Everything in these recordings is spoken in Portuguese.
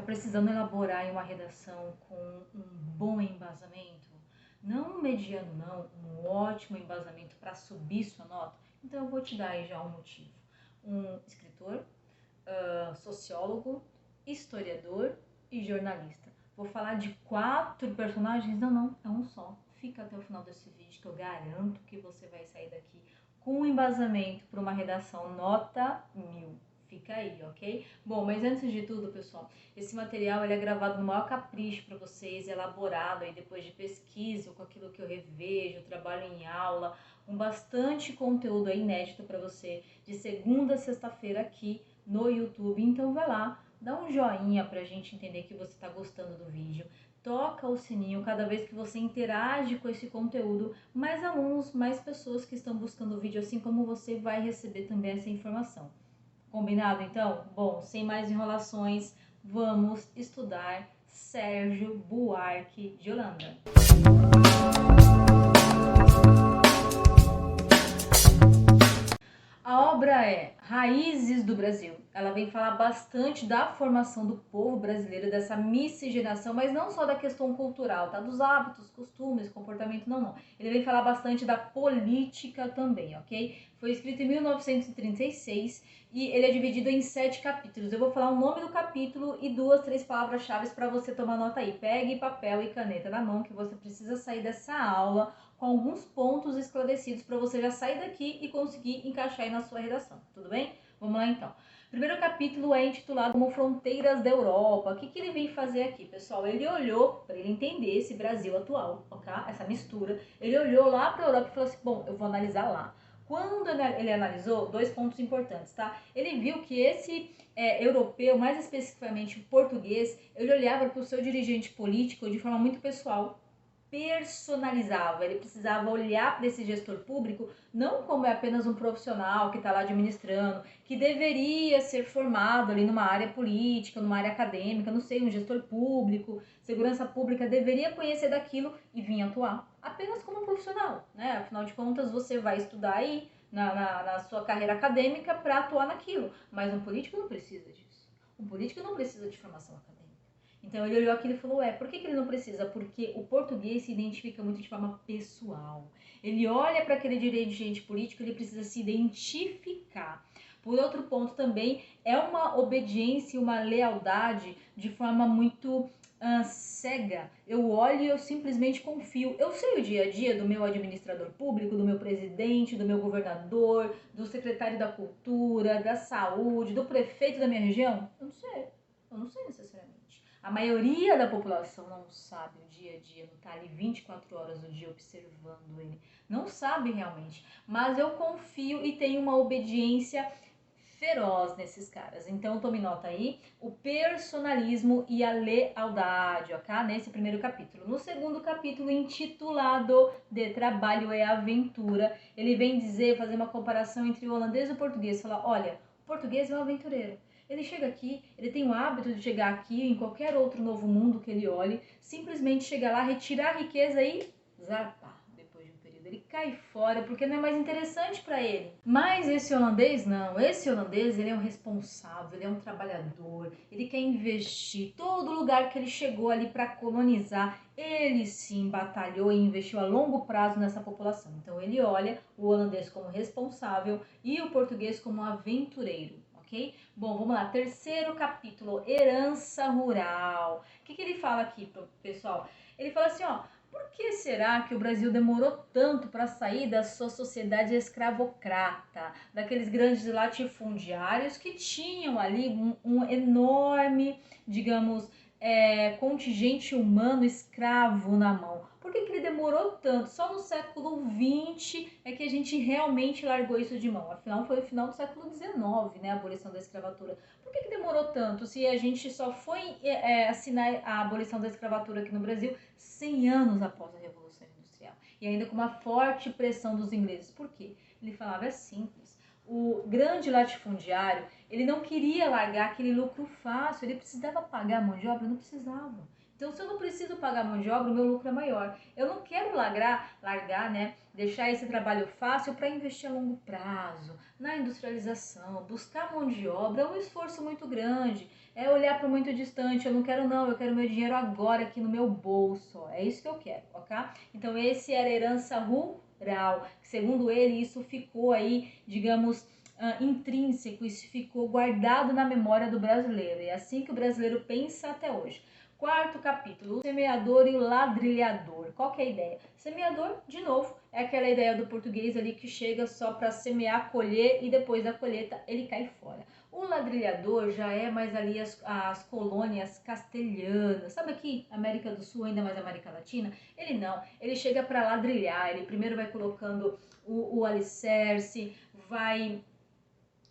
precisando elaborar uma redação com um bom embasamento? Não um mediano não, um ótimo embasamento para subir sua nota? Então eu vou te dar aí já um motivo. Um escritor, sociólogo, historiador e jornalista. Vou falar de 4 personagens? Não, é um só. Fica até o final desse vídeo que eu garanto que você vai sair daqui com um embasamento para uma redação nota 1000. Fica aí, ok? Bom, mas antes de tudo, pessoal, esse material ele é gravado no maior capricho para vocês, elaborado aí depois de pesquisa, com aquilo que eu revejo, trabalho em aula, com bastante conteúdo aí inédito para você, de segunda a sexta-feira aqui no YouTube. Então vai lá, dá um joinha pra gente entender que você está gostando do vídeo. Toca o sininho cada vez que você interage com esse conteúdo. Mais alunos, mais pessoas que estão buscando o vídeo assim como você vai receber também essa informação. Combinado então? Bom, sem mais enrolações, vamos estudar Sérgio Buarque de Holanda. A obra é Raízes do Brasil. Ela vem falar bastante da formação do povo brasileiro, dessa miscigenação, mas não só da questão cultural, tá? Dos hábitos, costumes, comportamento, não. Ele vem falar bastante da política também, ok? Foi escrito em 1936 e ele é dividido em 7 capítulos. Eu vou falar o nome do capítulo e 2, 3 palavras-chave para você tomar nota aí. Pegue papel e caneta na mão que você precisa sair dessa aula com alguns pontos esclarecidos para você já sair daqui e conseguir encaixar aí na sua redação, tudo bem? Vamos lá então. O primeiro capítulo é intitulado como Fronteiras da Europa. O que ele vem fazer aqui, pessoal? Ele olhou, para ele entender esse Brasil atual, ok? Essa mistura, ele olhou lá para a Europa e falou assim, bom, eu vou analisar lá. Quando ele analisou, 2 pontos importantes, tá? Ele viu que esse europeu, mais especificamente o português, ele olhava para o seu dirigente político de forma muito pessoal, personalizava, ele precisava olhar para esse gestor público não como é apenas um profissional que está lá administrando, que deveria ser formado ali numa área política, numa área acadêmica, não sei, um gestor público, segurança pública, deveria conhecer daquilo e vir atuar apenas como um profissional, né? Afinal de contas, você vai estudar aí na sua carreira acadêmica para atuar naquilo, mas um político não precisa disso. Um político não precisa de formação acadêmica. Então ele olhou aquilo e falou, por que ele não precisa? Porque o português se identifica muito de forma pessoal. Ele olha para aquele dirigente político, ele precisa se identificar. Por outro ponto também, é uma obediência e uma lealdade de forma muito cega. Eu olho e eu simplesmente confio. Eu sei o dia a dia do meu administrador público, do meu presidente, do meu governador, do secretário da cultura, da saúde, do prefeito da minha região? Eu não sei necessariamente. A maioria da população não sabe o dia a dia, não está ali 24 horas do dia observando ele. Não sabe realmente. Mas eu confio e tenho uma obediência feroz nesses caras. Então tome nota aí, o personalismo e a lealdade, ok? Nesse primeiro capítulo. No segundo capítulo, intitulado De Trabalho e Aventura, ele vem dizer, fazer uma comparação entre o holandês e o português. Falar, olha, o português é um aventureiro. Ele chega aqui, ele tem o hábito de chegar aqui, em qualquer outro novo mundo que ele olhe, simplesmente chegar lá, retirar a riqueza e zarpar. Depois de um período ele cai fora, porque não é mais interessante para ele. Mas esse holandês não, esse holandês ele é um responsável, ele é um trabalhador, ele quer investir. Todo lugar que ele chegou ali para colonizar, ele sim batalhou e investiu a longo prazo nessa população. Então ele olha o holandês como responsável e o português como aventureiro. Okay? Bom, vamos lá. Terceiro capítulo, herança rural. O que ele fala aqui, pessoal? Ele fala assim, por que será que o Brasil demorou tanto para sair da sua sociedade escravocrata, daqueles grandes latifundiários que tinham ali um enorme, digamos, contingente humano escravo na mão? Por que ele demorou tanto? Só no século XX é que a gente realmente largou isso de mão. Afinal, foi no final do século XIX, né, a abolição da escravatura. Por que demorou tanto se a gente só foi assinar a abolição da escravatura aqui no Brasil 100 anos após a Revolução Industrial? E ainda com uma forte pressão dos ingleses. Por quê? Ele falava, é simples. O grande latifundiário, ele não queria largar aquele lucro fácil, ele precisava pagar a mão de obra? Não precisava. Então, se eu não preciso pagar mão de obra, o meu lucro é maior. Eu não quero largar, né, deixar esse trabalho fácil para investir a longo prazo, na industrialização, buscar mão de obra, é um esforço muito grande. é olhar para muito distante, eu não quero não, eu quero meu dinheiro agora aqui no meu bolso, é isso que eu quero, ok? Então esse era a herança rural, segundo ele isso ficou aí, digamos, intrínseco, isso ficou guardado na memória do brasileiro, e é assim que o brasileiro pensa até hoje. Quarto capítulo, o semeador e o ladrilhador. Qual que é a ideia? Semeador, de novo, é aquela ideia do português ali que chega só para semear, colher e depois da colheita ele cai fora. O ladrilhador já é mais ali as colônias castelhanas. Sabe aqui, América do Sul, ainda mais América Latina? Ele não, ele chega para ladrilhar, ele primeiro vai colocando o alicerce, vai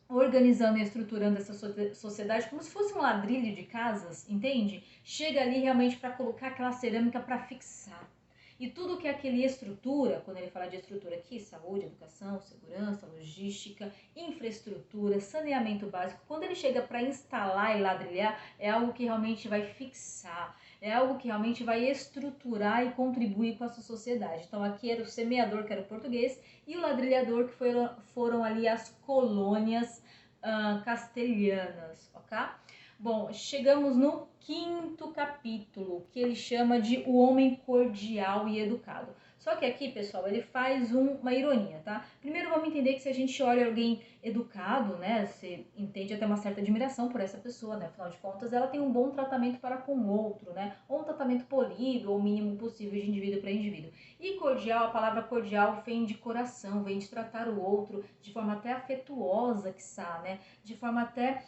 organizando e estruturando essa sociedade como se fosse um ladrilho de casas, entende? Chega ali realmente para colocar aquela cerâmica para fixar. E tudo que aquele estrutura, quando ele fala de estrutura aqui, saúde, educação, segurança, logística, infraestrutura, saneamento básico, quando ele chega para instalar e ladrilhar, é algo que realmente vai fixar, é algo que realmente vai estruturar e contribuir com a sua sociedade. Então aqui era o semeador, que era o português, e o ladrilhador, que foram ali as colônias castelhanas, ok? Bom, chegamos no quinto capítulo, que ele chama de O Homem Cordial e Educado. Só que aqui, pessoal, ele faz uma ironia, tá? Primeiro vamos entender que se a gente olha alguém educado, né, você entende até uma certa admiração por essa pessoa, né? Afinal de contas, ela tem um bom tratamento para com o outro, né? Ou um tratamento polido, ou o mínimo possível de indivíduo para indivíduo. E cordial, a palavra cordial vem de coração, vem de tratar o outro de forma até afetuosa, quiçá, né? De forma até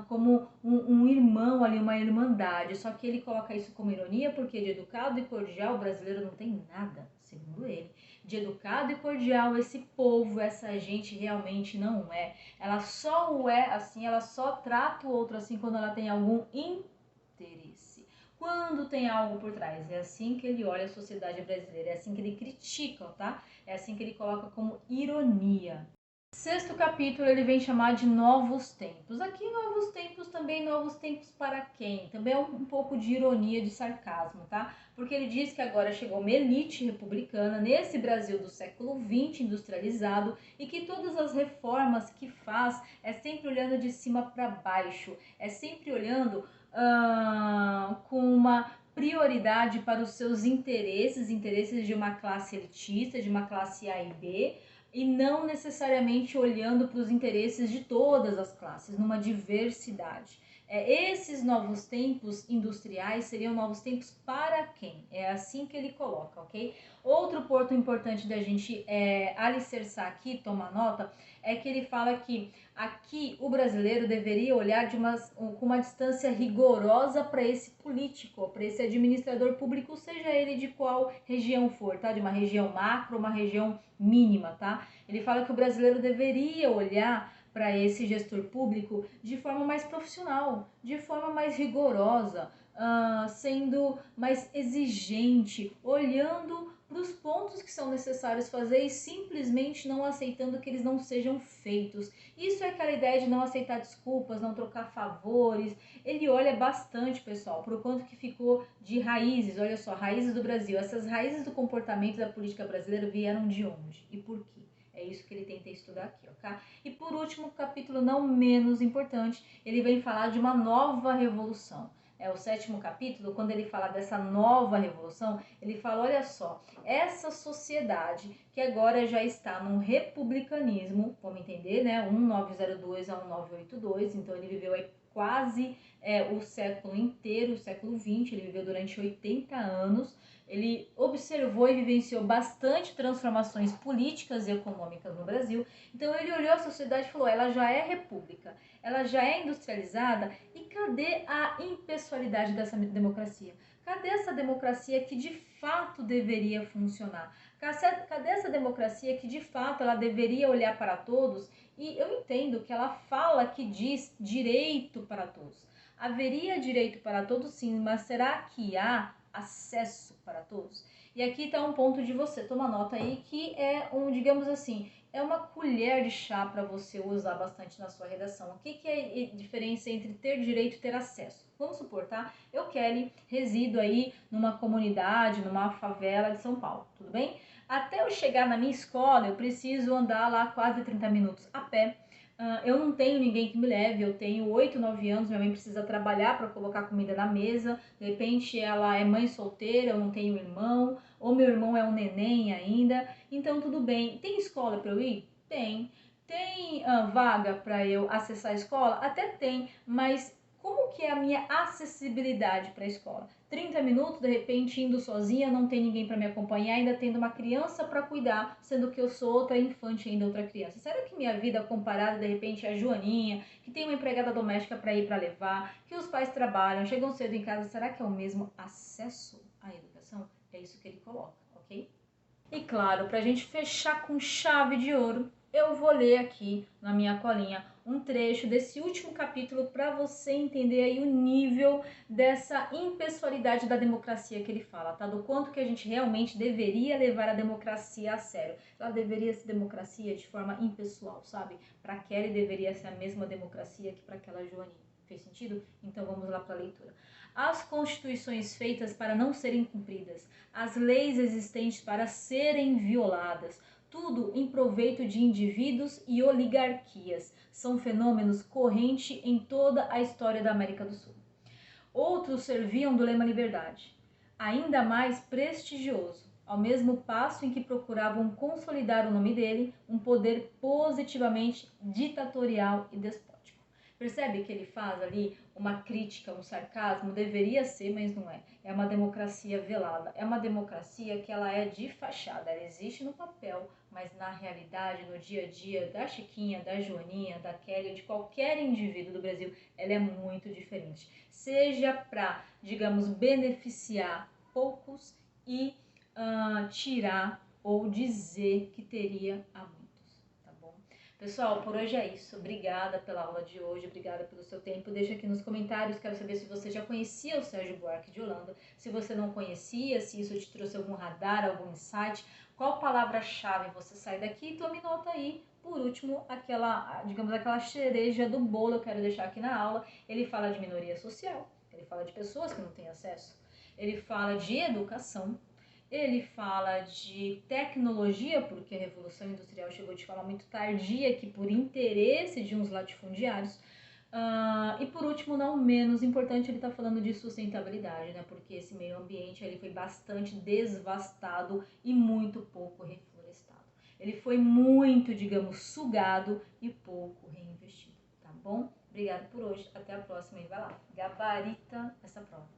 como um irmão ali, uma irmandade. Só que ele coloca isso como ironia, porque de educado e cordial o brasileiro não tem nada, segundo ele. De educado e cordial esse povo, essa gente realmente não é. Ela só o é assim, ela só trata o outro assim quando ela tem algum interesse. Quando tem algo por trás, é assim que ele olha a sociedade brasileira, é assim que ele critica, tá? É assim que ele coloca como ironia. Sexto capítulo ele vem chamar de Novos Tempos. Aqui Novos Tempos também, Novos Tempos para quem? Também é um pouco de ironia, de sarcasmo, tá? Porque ele diz que agora chegou uma elite republicana nesse Brasil do século XX industrializado e que todas as reformas que faz é sempre olhando de cima para baixo, é sempre olhando com uma prioridade para os seus interesses de uma classe elitista, de uma classe A e B, e não necessariamente olhando para os interesses de todas as classes, numa diversidade. Esses novos tempos industriais seriam novos tempos para quem? É assim que ele coloca, ok? Outro ponto importante da gente alicerçar aqui, tomar nota, é que ele fala que aqui o brasileiro deveria olhar com uma distância rigorosa para esse político, para esse administrador público, seja ele de qual região for, tá? De uma região macro, uma região mínima, tá? Ele fala que o brasileiro deveria olhar para esse gestor público de forma mais profissional, de forma mais rigorosa, sendo mais exigente, olhando para os pontos que são necessários fazer e simplesmente não aceitando que eles não sejam feitos. Isso é aquela ideia de não aceitar desculpas, não trocar favores. Ele olha bastante, pessoal, para o quanto que ficou de raízes. Olha só, raízes do Brasil. Essas raízes do comportamento da política brasileira vieram de onde e por quê? É isso que ele tenta estudar aqui, ok? E por último, capítulo não menos importante, ele vem falar de uma nova revolução. É o sétimo capítulo, quando ele fala dessa nova revolução, ele fala, olha só, essa sociedade que agora já está num republicanismo, vamos entender, né? 1902 a 1982, então ele viveu aí quase o século inteiro, o século XX, ele viveu durante 80 anos, ele observou e vivenciou bastante transformações políticas e econômicas no Brasil. Então ele olhou a sociedade e falou, ela já é república, ela já é industrializada, e cadê a impessoalidade dessa democracia? Cadê essa democracia que de fato deveria funcionar? Cadê essa democracia que de fato ela deveria olhar para todos? E eu entendo que ela fala que diz direito para todos. Haveria direito para todos sim, mas será que há acesso para todos? E aqui está um ponto de você tomar nota aí, que é digamos assim, é uma colher de chá para você usar bastante na sua redação. O que é a diferença entre ter direito e ter acesso? Vamos supor, tá? Eu, Kelly, resido aí numa comunidade, numa favela de São Paulo, tudo bem? Até eu chegar na minha escola, eu preciso andar lá quase 30 minutos a pé. Eu não tenho ninguém que me leve, eu tenho 8, 9 anos, minha mãe precisa trabalhar para colocar comida na mesa, de repente ela é mãe solteira, eu não tenho irmão, ou meu irmão é um neném ainda, então tudo bem. Tem escola para eu ir? Tem. Tem vaga para eu acessar a escola? Até tem, mas como que é a minha acessibilidade para a escola? 30 minutos, de repente, indo sozinha, não tem ninguém para me acompanhar, ainda tendo uma criança para cuidar, sendo que eu sou outra infante ainda, outra criança. Será que minha vida comparada, de repente, a Joaninha, que tem uma empregada doméstica para ir para levar, que os pais trabalham, chegam cedo em casa, será que é o mesmo acesso à educação? É isso que ele coloca, ok? E claro, para a gente fechar com chave de ouro, eu vou ler aqui na minha colinha um trecho desse último capítulo para você entender aí o nível dessa impessoalidade da democracia que ele fala, tá? Do quanto que a gente realmente deveria levar a democracia a sério. Ela deveria ser democracia de forma impessoal, sabe? Para Kelly deveria ser a mesma democracia que para aquela Joaninha. Fez sentido? Então vamos lá para a leitura. As constituições feitas para não serem cumpridas, as leis existentes para serem violadas, tudo em proveito de indivíduos e oligarquias, são fenômenos correntes em toda a história da América do Sul. Outros serviam do lema liberdade, ainda mais prestigioso, ao mesmo passo em que procuravam consolidar o nome dele, um poder positivamente ditatorial e despótico. Percebe que ele faz ali uma crítica, um sarcasmo? Deveria ser, mas não é. É uma democracia velada. É uma democracia que ela é de fachada. Ela existe no papel, mas na realidade, no dia a dia da Chiquinha, da Joaninha, da Kelly, de qualquer indivíduo do Brasil, ela é muito diferente. Seja para, digamos, beneficiar poucos e tirar ou dizer que teria a muitos. Pessoal, por hoje é isso. Obrigada pela aula de hoje, obrigada pelo seu tempo. Deixa aqui nos comentários, quero saber se você já conhecia o Sérgio Buarque de Holanda, se você não conhecia, se isso te trouxe algum radar, algum insight, qual palavra-chave você sai daqui e tome nota aí. Por último, aquela cereja do bolo eu quero deixar aqui na aula. Ele fala de minoria social, ele fala de pessoas que não têm acesso, ele fala de educação, ele fala de tecnologia, porque a Revolução Industrial chegou de forma muito tardia, que por interesse de uns latifundiários. E por último, não menos importante, ele está falando de sustentabilidade, né? Porque esse meio ambiente ele foi bastante devastado e muito pouco reflorestado. Ele foi muito, digamos, sugado e pouco reinvestido, tá bom? Obrigada por hoje, até a próxima e vai lá, gabarita essa prova.